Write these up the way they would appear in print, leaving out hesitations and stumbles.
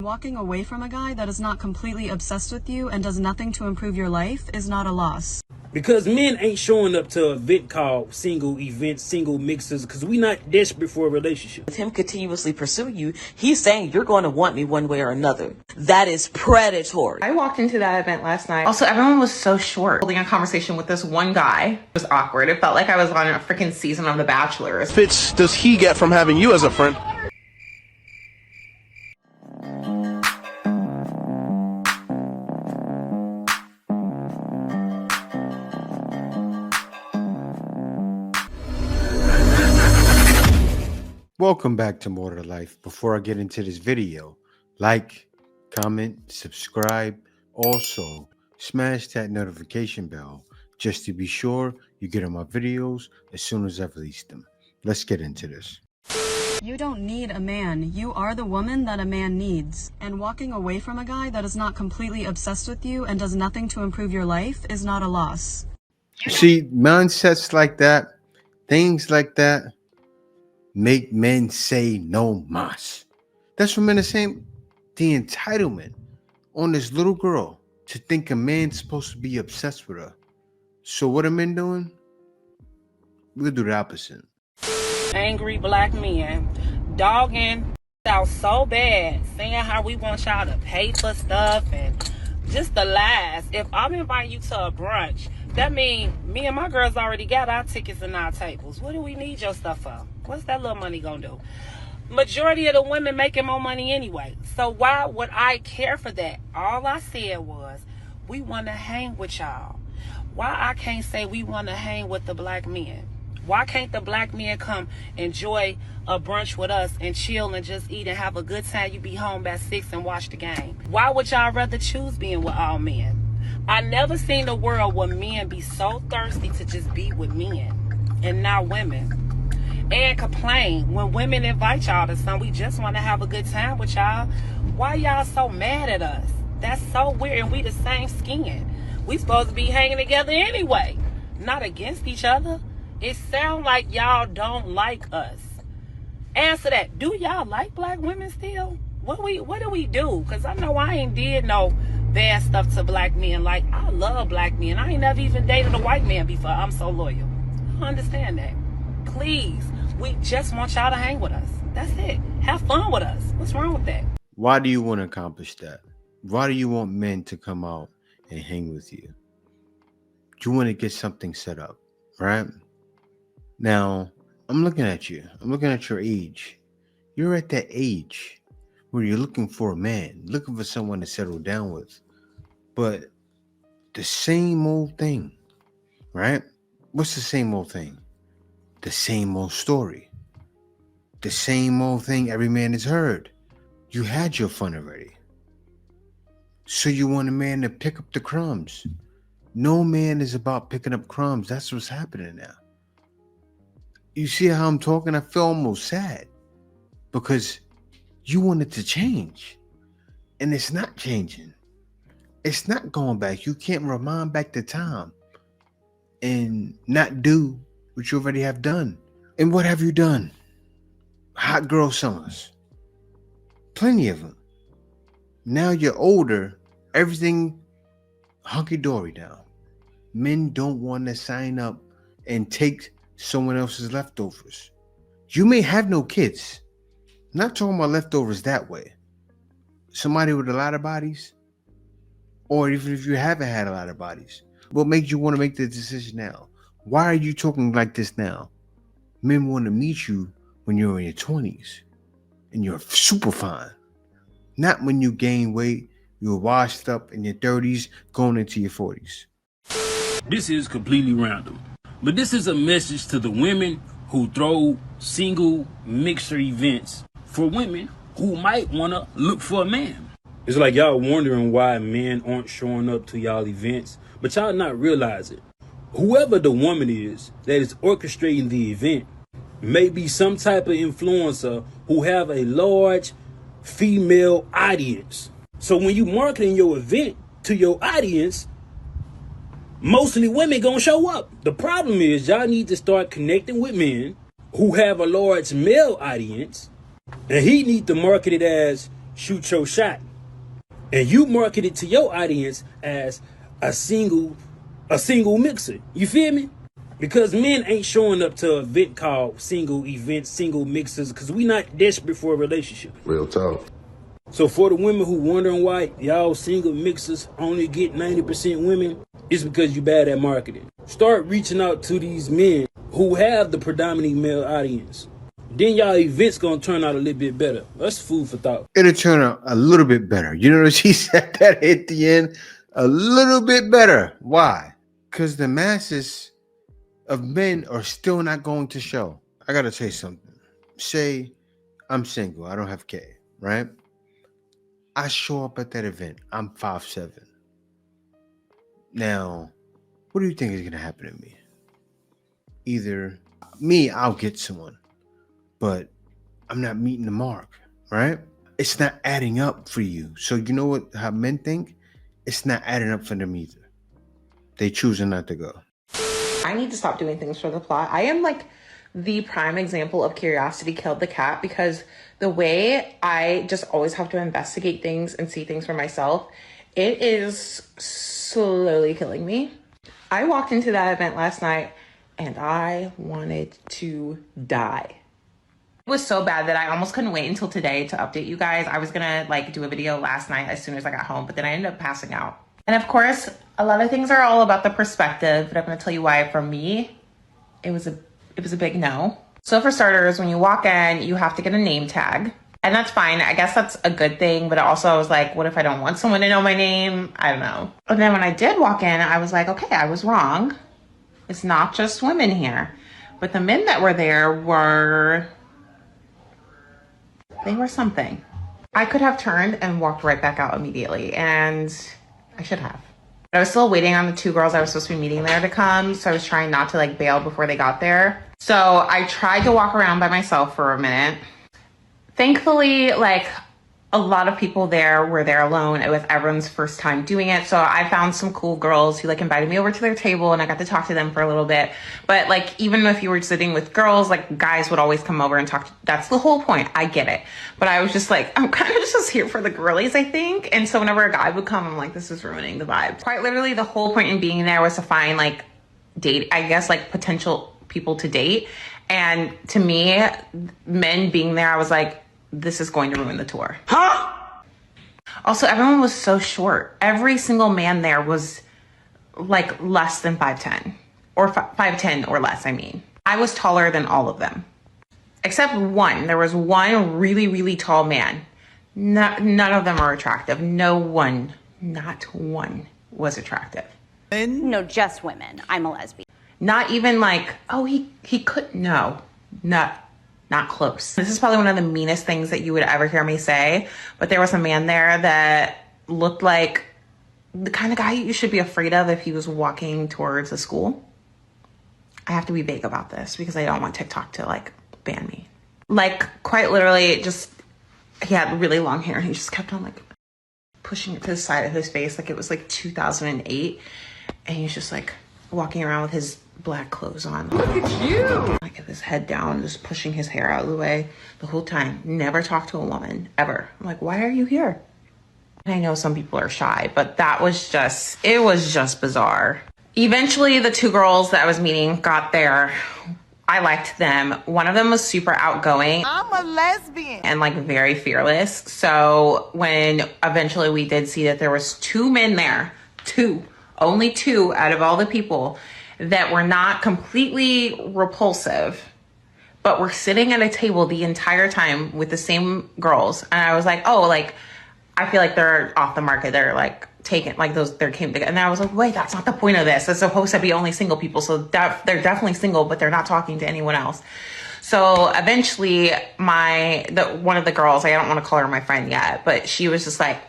Walking away from a guy that is not completely obsessed with you and does nothing to improve your life is not a loss. Because men ain't showing up to an event called single events, single mixers, because we not desperate for a relationship. With him continuously pursuing you, he's saying you're going to want me one way or another. That is predatory. I walked into that event last night. Also, everyone was so short. Holding a conversation with this one guy was awkward. It felt like I was on a freaking season of The Bachelor. Fits does he get from having you as a friend? Welcome back to More to Life. Before I get into this video, like, comment, subscribe. Also, smash that notification bell just to be sure you get on my videos as soon as I release them. Let's get into this. You don't need a man. You are the woman that a man needs. And walking away from a guy that is not completely obsessed with you and does nothing to improve your life is not a loss. See, mindsets like that, things like that, make men say no mas. That's what men are saying. The entitlement on this little girl to think a man's supposed to be obsessed with her. So what are men doing? We'll do the opposite. Angry black men dogging out so bad, saying how we want y'all to pay for stuff and just the lies. If I'm inviting you to a brunch, that means me and my girls already got our tickets and our tables. What do we need your stuff for? What's that little money gonna do? Majority of the women making more money anyway. So why would I care for that? All I said was, we want to hang with y'all. Why I can't say we want to hang with the black men? Why can't the black men come enjoy a brunch with us and chill and just eat and have a good time? You be home by 6 and watch the game. Why would y'all rather choose being with all men? I never seen a world where men be so thirsty to just be with men and not women. And complain when women invite y'all to something. We just want to have a good time with y'all. Why y'all so mad at us? That's so weird. And we the same skin. We supposed to be hanging together anyway, not against each other. It sounds like y'all don't like us. Answer that. Do y'all like black women still? What do we do? Because I know I ain't did no bad stuff to black men. Like, I love black men. I ain't never even dated a white man before. I'm so loyal. I understand that. Please, we just want y'all to hang with us. That's it. Have fun with us. What's wrong with that? Why do you want to accomplish that? Why do you want men to come out and hang with you? You want to get something set up, right? Now, I'm looking at you. I'm looking at your age. You're at that age where you're looking for a man, looking for someone to settle down with. But the same old thing, right? What's the same old thing? The same old story. The same old thing every man has heard. You had your fun already. So you want a man to pick up the crumbs. No man is about picking up crumbs. That's what's happening now. You see how I'm talking? I feel almost sad because you want it to change and it's not changing. It's not going back. You can't rewind back the time and not do what you already have done. And what have you done? Hot girl summers. Plenty of them. Now you're older. Everything hunky-dory now. Men don't want to sign up and take someone else's leftovers. You may have no kids. I'm not talking about leftovers that way. Somebody with a lot of bodies, or even if you haven't had a lot of bodies, what makes you want to make the decision now? Why are you talking like this now? Men want to meet you when you're in your 20s and you're super fine. Not when you gain weight, you're washed up in your 30s, going into your 40s. This is completely random, but this is a message to the women who throw single mixer events for women who might want to look for a man. It's like y'all wondering why men aren't showing up to y'all events, but y'all not realizing whoever the woman is that is orchestrating the event may be some type of influencer who have a large female audience. So when you marketing your event to your audience, mostly women gonna show up. The problem is y'all need to start connecting with men who have a large male audience, and he need to market it as shoot your shot. And you market it to your audience as a single mixer. You feel me? Because men ain't showing up to an event called single events, single mixers, because we not desperate for a relationship. Real talk. So for the women who wondering why y'all single mixers only get 90% women, it's because you bad at marketing. Start reaching out to these men who have the predominant male audience. Then y'all events gonna turn out a little bit better. That's food for thought. It'll turn out a little bit better. You notice he said that at the end? A little bit better. Why? Because the masses of men are still not going to show. I gotta tell you something. Say I'm single. I don't have K, right? I show up at that event. I'm 5'7". Now, what do you think is going to happen to me? Either me, I'll get someone, but I'm not meeting the mark, right? It's not adding up for you. So you know what? How men think? It's not adding up for them either. They choosing not to go. I need to stop doing things for the plot. I am like the prime example of curiosity killed the cat, because the way I just always have to investigate things and see things for myself, it is slowly killing me. I walked into that event last night and I wanted to die. It was so bad that I almost couldn't wait until today to update you guys. I was gonna like do a video last night as soon as I got home, but then I ended up passing out. And of course, a lot of things are all about the perspective, but I'm gonna tell you why for me, it was a big no. So for starters, when you walk in, you have to get a name tag. And that's fine. I guess that's a good thing. But also I was like, what if I don't want someone to know my name? I don't know. And then when I did walk in, I was like, okay, I was wrong. It's not just women here. But the men that were there were something. I could have turned and walked right back out immediately. And I should have. I was still waiting on the two girls I was supposed to be meeting there to come. So I was trying not to like bail before they got there. So I tried to walk around by myself for a minute. Thankfully, like a lot of people there were there alone. It was everyone's first time doing it. So I found some cool girls who like invited me over to their table and I got to talk to them for a little bit. But like, even if you were sitting with girls, like guys would always come over and talk. That's the whole point. I get it. But I was just like, I'm kind of just here for the girlies, I think. And so whenever a guy would come, I'm like, this is ruining the vibe. Quite literally, the whole point in being there was to find like potential people to date. And to me, men being there, I was like, this is going to ruin the tour. Huh? Also, everyone was so short. Every single man there was like less than 5'10", or 5'10" or less, I mean. I was taller than all of them. Except one. There was one really, really tall man. None of them are attractive. No one, not one was attractive. No, just women. I'm a lesbian. Not even like, oh, he could, no, not close. This is probably one of the meanest things that you would ever hear me say, but there was a man there that looked like the kind of guy you should be afraid of if he was walking towards a school. I have to be vague about this because I don't want TikTok to like ban me. Like quite literally just, he had really long hair and he just kept on like pushing it to the side of his face like it was like 2008. And he was just like walking around with his black clothes on. Look at you! Like with his head down, just pushing his hair out of the way the whole time. Never talked to a woman, ever. I'm like, why are you here? And I know some people are shy, but it was just bizarre. Eventually, the two girls that I was meeting got there. I liked them. One of them was super outgoing. I'm a lesbian. And like very fearless. So when eventually we did see that there was two men there, only two out of all the people that were not completely repulsive, but were sitting at a table the entire time with the same girls. And I was like, oh, like, I feel like they're off the market. They're like taken, like those, they came together. And I was like, wait, that's not the point of this. It's supposed to be only single people. So they're definitely single, but they're not talking to anyone else. So eventually one of the girls, I don't want to call her my friend yet, but she was just like,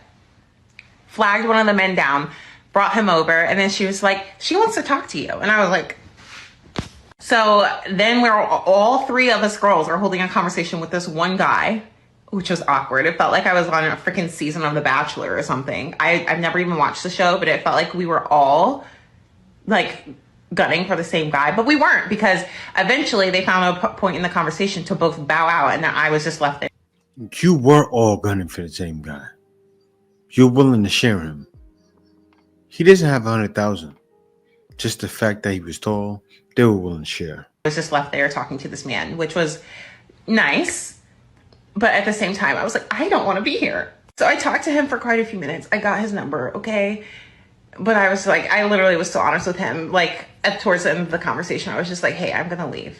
flagged one of the men down, brought him over, and then she was like, she wants to talk to you. And I was like, so then all three of us girls are holding a conversation with this one guy, which was awkward. It felt like I was on a freaking season of The Bachelor or something. I've never even watched the show, but it felt like we were all like gunning for the same guy, but we weren't, because eventually they found a point in the conversation to both bow out, and I was just left there. You were all gunning for the same guy. You're willing to share him. He doesn't have 100,000. Just the fact that he was tall, they were willing to share. I was just left there talking to this man, which was nice. But at the same time, I was like, I don't want to be here. So I talked to him for quite a few minutes. I got his number, okay? But I was like, I literally was so honest with him. Like, towards the end of the conversation, I was just like, hey, I'm going to leave.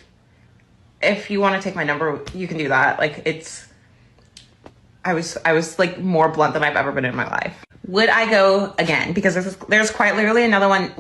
If you want to take my number, you can do that. Like, I was like more blunt than I've ever been in my life. Would I go again? Because there's quite literally another one.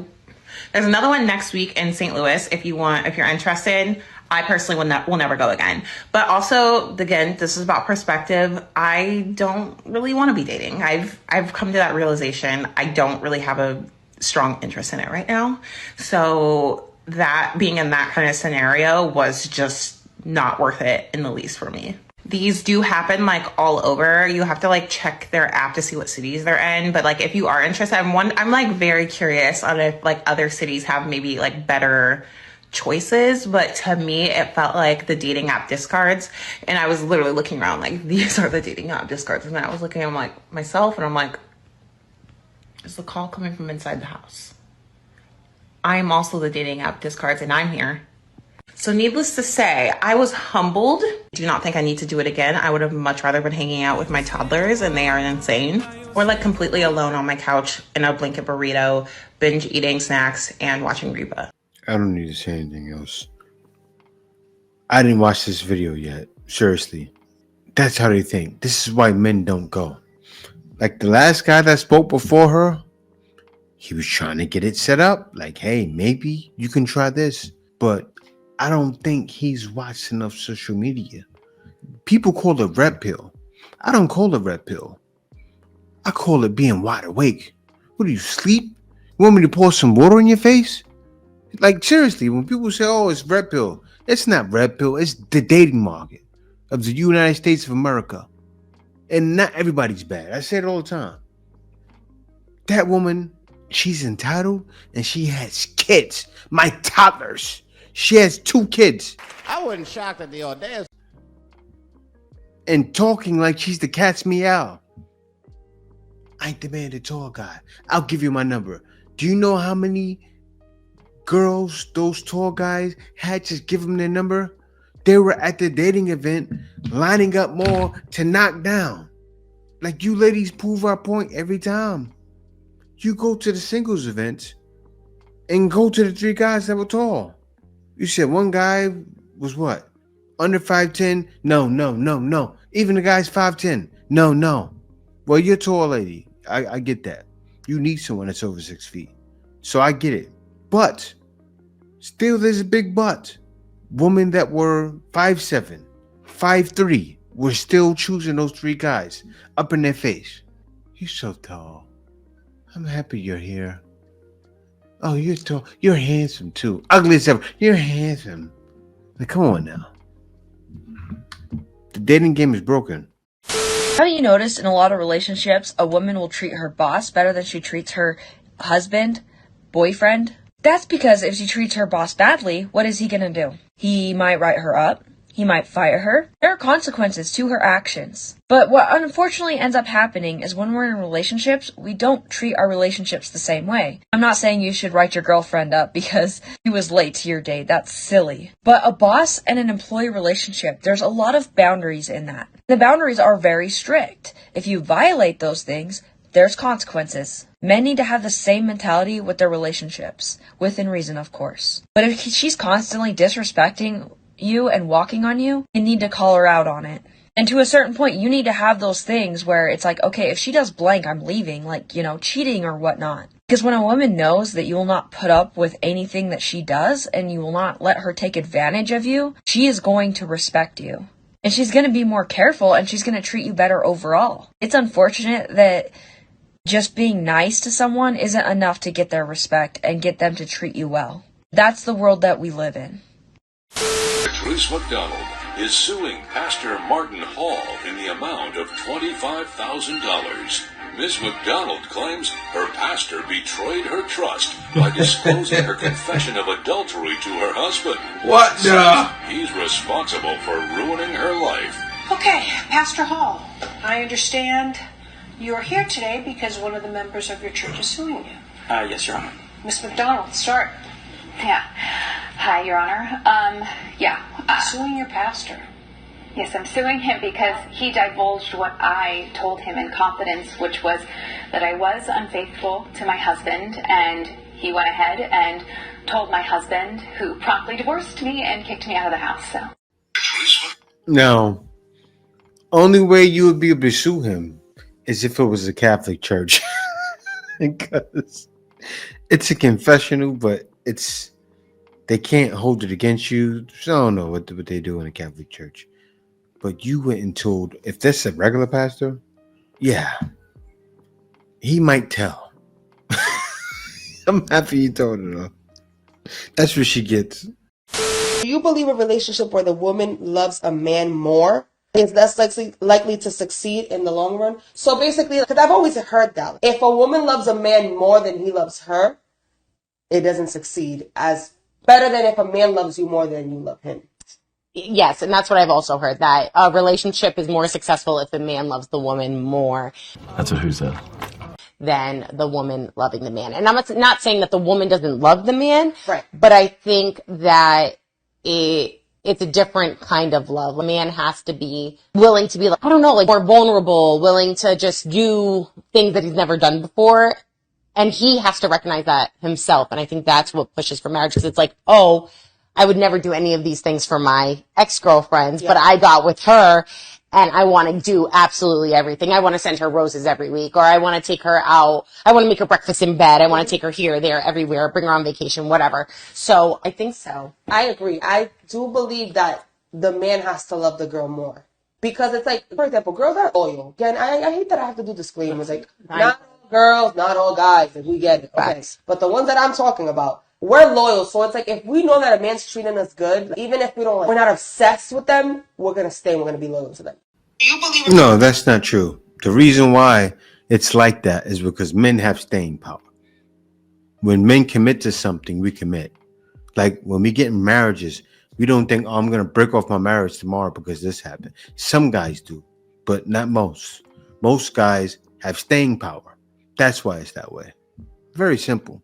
There's another one next week in St. Louis. If you're interested, I personally will never go again. But also, again, this is about perspective. I don't really want to be dating. I've come to that realization. I don't really have a strong interest in it right now. So that being in that kind of scenario was just not worth it in the least for me. These do happen like all over. You have to like check their app to see what cities they're in. But like if you are interested, I'm like very curious on if like other cities have maybe like better choices. But to me, it felt like the dating app discards. And I was literally looking around like, these are the dating app discards. And then I was looking at like myself and I'm like, is the call coming from inside the house? I am also the dating app discards and I'm here. So needless to say, I was humbled. I do not think I need to do it again. I would have much rather been hanging out with my toddlers, and they are insane. Or like completely alone on my couch in a blanket burrito, binge eating snacks and watching Reba. I don't need to say anything else. I didn't watch this video yet. Seriously. That's how they think. This is why men don't go. Like the last guy that spoke before her, he was trying to get it set up. Like, hey, maybe you can try this. But I don't think he's watched enough social media. People call it red pill. I don't call it red pill. I call it being wide awake. What do you sleep? You want me to pour some water in your face? Like seriously, when people say, oh, it's red pill, it's not red pill. It's the dating market of the United States of America. And not everybody's bad. I say it all the time. That woman, she's entitled and she has kids. My toddlers. She has 2 kids. I wasn't shocked at the audacity. And talking like she's the cat's meow. I ain't the man, the tall guy. I'll give you my number. Do you know how many girls those tall guys had just give them their number? They were at the dating event lining up more to knock down. Like you ladies prove our point every time. You go to the singles events and go to the 3 guys that were tall. You said one guy was what? Under 5'10"? No. Even the guy's 5'10". No. Well, you're a tall lady. I get that. You need someone that's over 6 feet. So I get it. But still there's a big but. Women that were 5'7", 5'3" were still choosing those 3 guys up in their face. You're so tall. I'm happy you're here. Oh, you're tall. You're handsome too. Ugly as ever. You're handsome. Like, come on now. The dating game is broken. Have you noticed in a lot of relationships, a woman will treat her boss better than she treats her husband, boyfriend? That's because if she treats her boss badly, what is he gonna do? He might write her up. He might fire her. There are consequences to her actions. But what unfortunately ends up happening is when we're in relationships, we don't treat our relationships the same way. I'm not saying you should write your girlfriend up because he was late to your date. That's silly. But a boss and an employee relationship, there's a lot of boundaries in that. The boundaries are very strict. If you violate those things, there's consequences. Men need to have the same mentality with their relationships, within reason, of course. But if she's constantly disrespecting you and walking on you, you need to call her out on it. And to a certain point, you need to have those things where it's like, okay, if she does blank, I'm leaving, like, cheating or whatnot. Because when a woman knows that you will not put up with anything that she does and you will not let her take advantage of you, she is going to respect you. And she's going to be more careful and she's going to treat you better overall. It's unfortunate that just being nice to someone isn't enough to get their respect and get them to treat you well. That's the world that we live in. Patrice McDonald is suing Pastor Martin Hall in the amount of $25,000. Ms. McDonald claims her pastor betrayed her trust by disclosing her confession of adultery to her husband. What the? He's responsible for ruining her life. Okay, Pastor Hall, I understand you're here today because one of the members of your church is suing you. Yes, Your Honor. Miss McDonald, start. Yeah. Hi, Your Honor. Suing your pastor. Yes, I'm suing him because he divulged what I told him in confidence, which was that I was unfaithful to my husband, and he went ahead and told my husband, who promptly divorced me and kicked me out of the house. So. Now, only way you would be able to sue him is if it was a Catholic church. Because it's a confessional, but they can't hold it against you. So I don't know what they do in a Catholic church. But you went and told, if that's a regular pastor, yeah, he might tell. I'm happy you told her though. That's what she gets. Do you believe a relationship where the woman loves a man more is less likely to succeed in the long run? So basically, because I've always heard that if a woman loves a man more than he loves her, it doesn't succeed as better than if a man loves you more than you love him. Yes, and that's what I've also heard, that a relationship is more successful if the man loves the woman more. That's what who said? Than the woman loving the man. And I'm not saying that the woman doesn't love the man, right? But I think that it's a different kind of love. A man has to be willing to be like, I don't know, like more vulnerable, willing to just do things that he's never done before. And he has to recognize that himself. And I think that's what pushes for marriage, because it's like, oh, I would never do any of these things for my ex-girlfriends, but I got with her and I want to do absolutely everything. I want to send her roses every week, or I want to take her out. I want to make her breakfast in bed. I want to take her here, there, everywhere, bring her on vacation, whatever. So I think so. I agree. I do believe that the man has to love the girl more, because it's like, for example, girls are loyal. Again, I hate that I have to do disclaimers. Like, not all girls, not all guys, if we get it. Okay. But the ones that I'm talking about, we're loyal. So it's like, if we know that a man's treating us good, even if we're not obsessed with them, we're going to stay and we're going to be loyal to them. No, that's not true. The reason why it's like that is because men have staying power. When men commit to something, we commit. Like when we get in marriages, we don't think, oh, I'm going to break off my marriage tomorrow because this happened. Some guys do, but not most. Most guys have staying power. That's why it's that way. Very simple.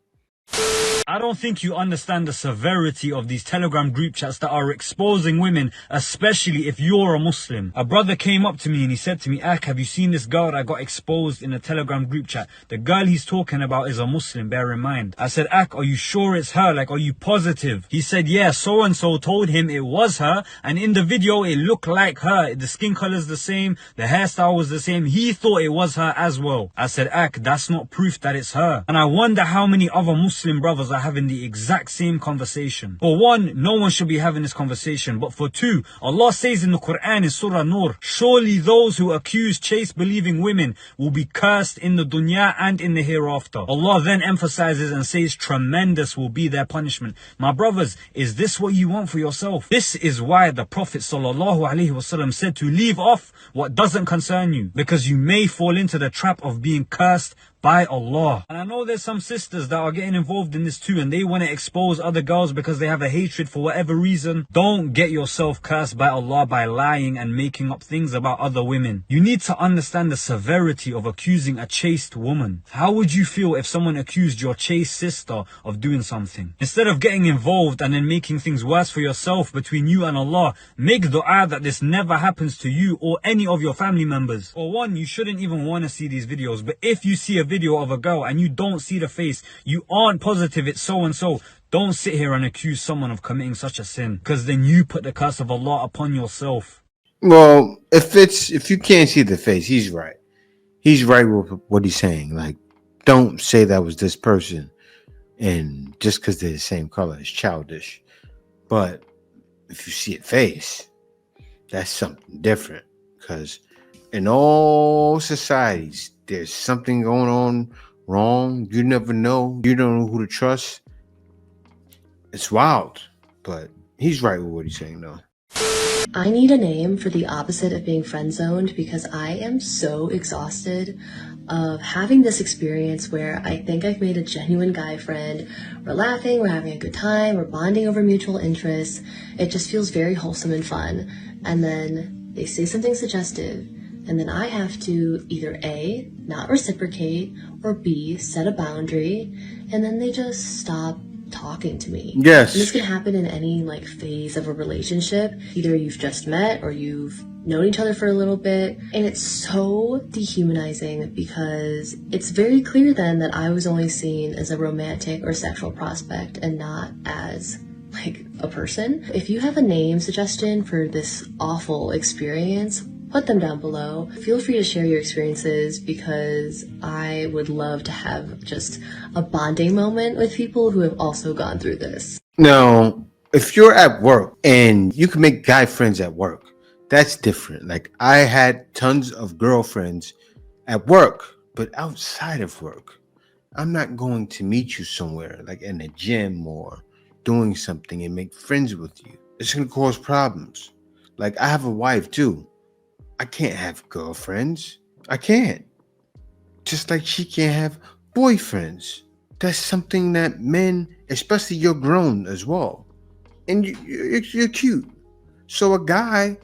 I don't think you understand the severity of these Telegram group chats that are exposing women, especially if you're a Muslim. A brother came up to me and he said to me, Ak, have you seen this girl that got exposed in a Telegram group chat? The girl he's talking about is a Muslim, bear in mind. I said, Ak, are you sure it's her? Like, are you positive? He said, yeah, so-and-so told him it was her, and in the video it looked like her. The skin color's the same, the hairstyle was the same. He thought it was her as well. I said, Ak, that's not proof that it's her. And I wonder how many other Muslim brothers are having the exact same conversation. For one, no one should be having this conversation. But for two, Allah says in the Quran in Surah Nur, surely those who accuse chaste believing women will be cursed in the dunya and in the hereafter. Allah then emphasizes and says tremendous will be their punishment. My brothers, is this what you want for yourself? This is why the Prophet ﷺ said to leave off what doesn't concern you, because you may fall into the trap of being cursed by Allah. And I know there's some sisters that are getting involved in this too, and they want to expose other girls because they have a hatred for whatever reason. Don't get yourself cursed by Allah by lying and making up things about other women. You need to understand the severity of accusing a chaste woman. How would you feel if someone accused your chaste sister of doing something? Instead of getting involved and then making things worse for yourself between you and Allah, make dua that this never happens to you or any of your family members. For one, you shouldn't even want to see these videos, but if you see a video of a girl and you don't see the face, you aren't positive it's so and so, don't sit here and accuse someone of committing such a sin, because then you put the curse of Allah upon yourself. Well, if you can't see the face, he's right. He's right with what he's saying. Like, don't say that was this person, and just because they're the same color, it's childish. But if you see a face, that's something different, because in all societies, there's something going on wrong. You never know. You don't know who to trust. It's wild, but he's right with what he's saying, though. I need a name for the opposite of being friend-zoned, because I am so exhausted of having this experience where I think I've made a genuine guy friend. We're laughing, we're having a good time, we're bonding over mutual interests. It just feels very wholesome and fun. And then They say something suggestive, and then I have to either A, not reciprocate, or B, set a boundary, and then they just stop talking to me. Yes. And this can happen in any like phase of a relationship. Either you've just met or you've known each other for a little bit. And it's so dehumanizing because it's very clear then that I was only seen as a romantic or sexual prospect and not as like a person. If you have a name suggestion for this awful experience, put them down below. Feel free to share your experiences because I would love to have just a bonding moment with people who have also gone through this. Now, if you're at work and you can make guy friends at work, that's different. Like I had tons of girlfriends at work, but outside of work, I'm not going to meet you somewhere like in a gym or doing something and make friends with you. It's going to cause problems. Like I have a wife too. I can't have girlfriends. I can't. Just like she can't have boyfriends. That's something that men, especially you're grown as well. And you're cute. So a guy,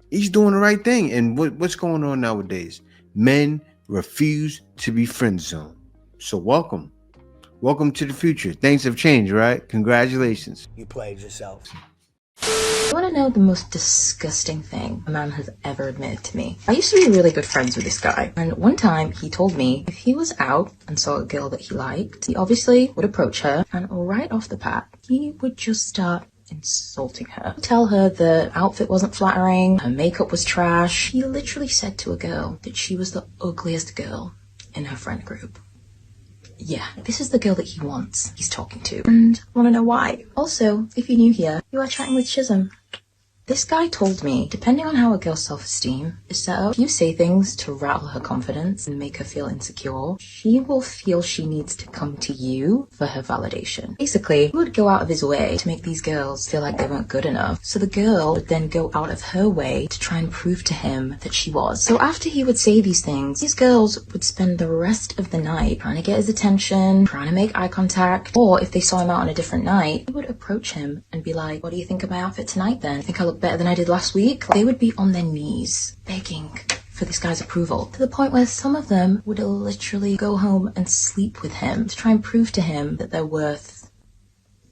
he's doing the right thing. And what's going on nowadays? Men refuse to be friend zoned. So welcome. Welcome to the future. Things have changed, right? Congratulations. You played yourself. You want to know the most disgusting thing a man has ever admitted to me? I used to be really good friends with this guy, and one time he told me if he was out and saw a girl that he liked, he obviously would approach her, and right off the bat, he would just start insulting her. Tell her the outfit wasn't flattering, her makeup was trash. He literally said to a girl that she was the ugliest girl in her friend group. Yeah, this is the girl that he wants, he's talking to. And I want to know why. Also, if you're new here, you are chatting with Chisholm. This guy told me, depending on how a girl's self-esteem is set up, if you say things to rattle her confidence and make her feel insecure, she will feel she needs to come to you for her validation. Basically, he would go out of his way to make these girls feel like they weren't good enough, so the girl would then go out of her way to try and prove to him that she was. So after he would say these things, these girls would spend the rest of the night trying to get his attention, trying to make eye contact, or if they saw him out on a different night, they would approach him and be like, what do you think of my outfit tonight then? Think I look better than I did last week? They would be on their knees begging for this guy's approval, to the point where some of them would literally go home and sleep with him to try and prove to him that they're worth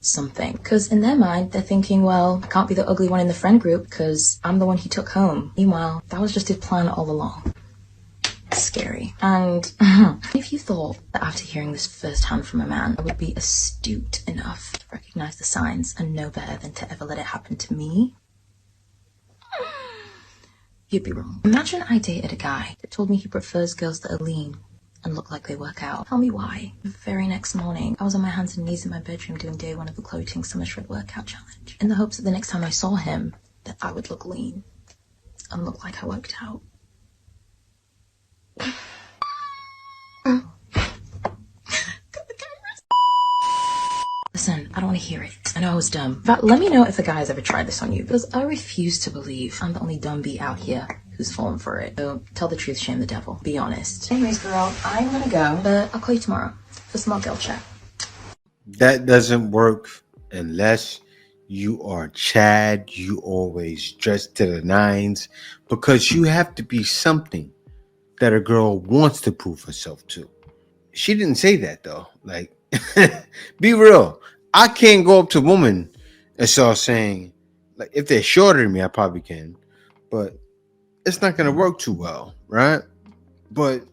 something. Because in their mind, they're thinking, well, I can't be the ugly one in the friend group because I'm the one he took home. Meanwhile, that was just his plan all along. Scary. And if you thought that after hearing this firsthand from a man, I would be astute enough to recognize the signs and know better than to ever let it happen to me, you'd be wrong. Imagine I dated a guy that told me he prefers girls that are lean and look like they work out. Tell me why. The very next morning, I was on my hands and knees in my bedroom doing day one of the Clothing Summer Shred Workout Challenge, in the hopes that the next time I saw him, that I would look lean and look like I worked out. Listen, I don't want to hear it. I know I was dumb. But let me know if a guy has ever tried this on you, because I refuse to believe I'm the only dumb bee out here who's fallen for it. So tell the truth, shame the devil. Be honest. Anyways, girl, I'm gonna go, but I'll call you tomorrow for some more girl chat. That doesn't work unless you are Chad. You always dress to the nines, because you have to be something that a girl wants to prove herself to. She didn't say that though. Like, be real. I can't go up to a woman and start saying, like, if they're shorter than me, I probably can, but it's not gonna work too well, right? But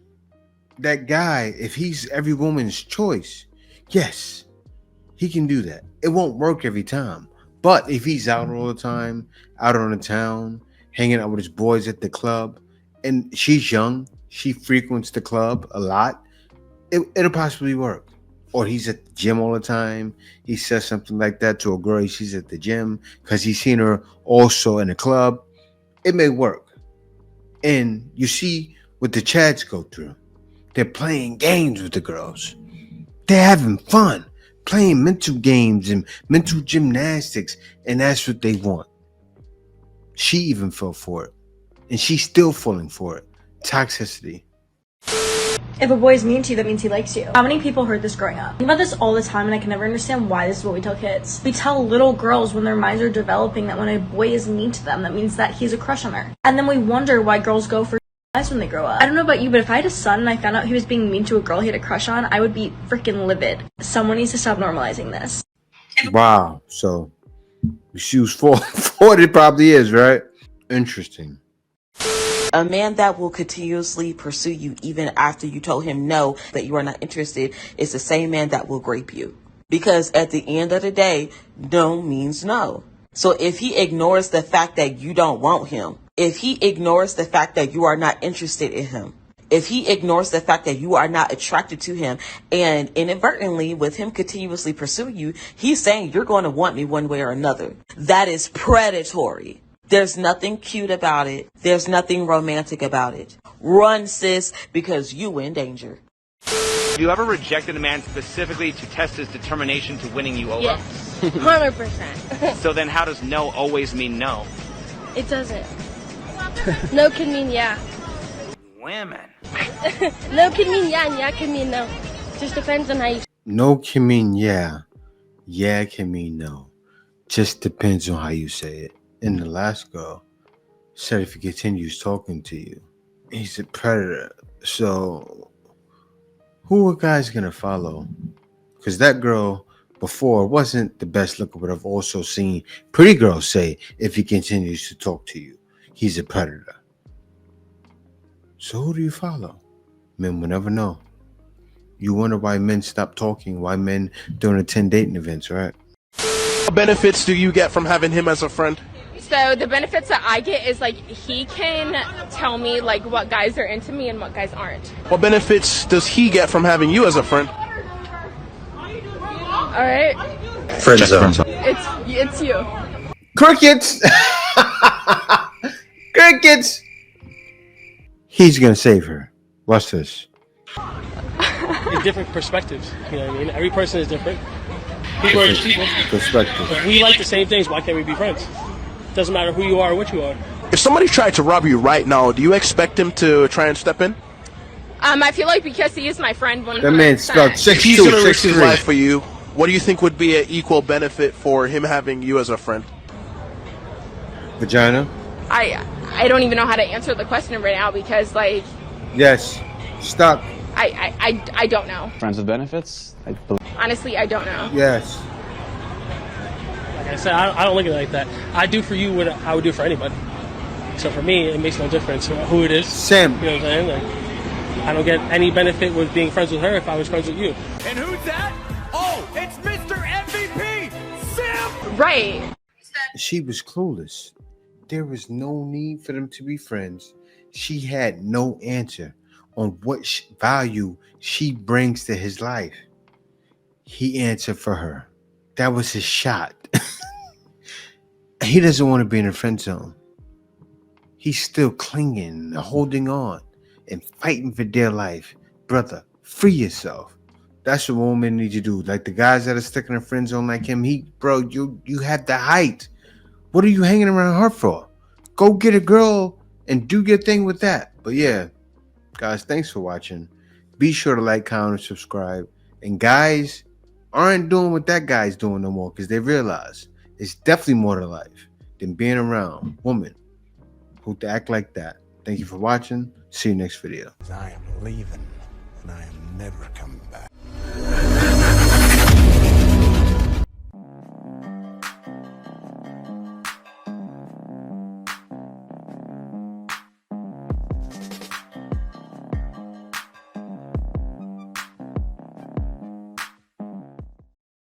that guy, if he's every woman's choice, yes, he can do that. It won't work every time, but if he's out all the time, out on the town, hanging out with his boys at the club, and she's young, she frequents the club a lot, it'll possibly work. Or he's at the gym all the time. He says something like that to a girl. She's at the gym because he's seen her also in the club. It may work. And you see what the Chads go through. They're playing games with the girls. They're having fun, playing mental games and mental gymnastics. And that's what they want. She even fell for it. And she's still falling for it. Toxicity. If a boy is mean to you, that means he likes you. How many people heard this growing up? I think about this all the time, and I can never understand why this is what we tell kids. We tell little girls when their minds are developing that when a boy is mean to them, that means that he's a crush on her. And then we wonder why girls go for guys when they grow up. I don't know about you, but if I had a son and I found out he was being mean to a girl he had a crush on, I would be freaking livid. Someone needs to stop normalizing this. Wow. So she was 40 probably is, right? Interesting. A man that will continuously pursue you even after you told him no, that you are not interested, is the same man that will grape you. Because at the end of the day, no means no. So if he ignores the fact that you don't want him, if he ignores the fact that you are not interested in him, if he ignores the fact that you are not attracted to him, and inadvertently with him continuously pursuing you, he's saying you're going to want me one way or another. That is predatory. There's nothing cute about it. There's nothing romantic about it. Run, sis, because you in danger. Have you ever rejected a man specifically to test his determination to winning you over? Yes, 100%. So then how does no always mean no? It doesn't. No can mean yeah. Women. No can mean yeah, and yeah can mean no. Just depends on how you. No can mean yeah. Yeah can mean no. Just depends on how you say it. And the last girl said if he continues talking to you, he's a predator. So who are guys gonna follow? Because that girl before wasn't the best looker, but I've also seen pretty girls say if he continues to talk to you, he's a predator. So who do you follow? Men will never know. You wonder why men stop talking, why men don't attend dating events, right? What benefits do you get from having him as a friend? So the benefits that I get is like he can tell me like what guys are into me and what guys aren't. What benefits does he get from having you as a friend? All right. Friendzone. It's you. Crickets! Crickets! He's gonna save her. Watch this. Different perspectives. You know what I mean? Every person is different. People are just people. Perspective. If we like the same things, why can't we be friends? Doesn't matter who you are or what you are. If somebody tried to rob you right now, do you expect him to try and step in? I feel like because he is my friend, 100%. That man spelled 6'2", If he's gonna risk his 6'3". life for you, what do you think would be an equal benefit for him having you as a friend? Vagina? I don't even know how to answer the question right now because like. Yes. Stuck. I don't know. Friends with benefits? Honestly, I don't know. Yes. Like I said, I don't look at it like that. I do for you what I would do for anybody. So for me, it makes no difference who it is. Sam. You know what I'm saying? Like, I don't get any benefit with being friends with her if I was friends with you. And who's that? Oh, it's Mr. MVP, Sam! Right. She was clueless. There was no need for them to be friends. She had no answer on what value she brings to his life. He answered for her. That was his shot. He doesn't want to be in a friend zone. He's still clinging, holding on, and fighting for dear life. Brother, free yourself. That's what women need to do. Like the guys that are stuck in a friend zone like him, bro, you have the height. What are you hanging around her for? Go get a girl and do your thing with that. But yeah, guys, thanks for watching. Be sure to like, comment, and subscribe. And guys aren't doing what that guy's doing no more because they realize it's definitely more to life than being around women who act like that. Thank you for watching. See you next video. I am leaving.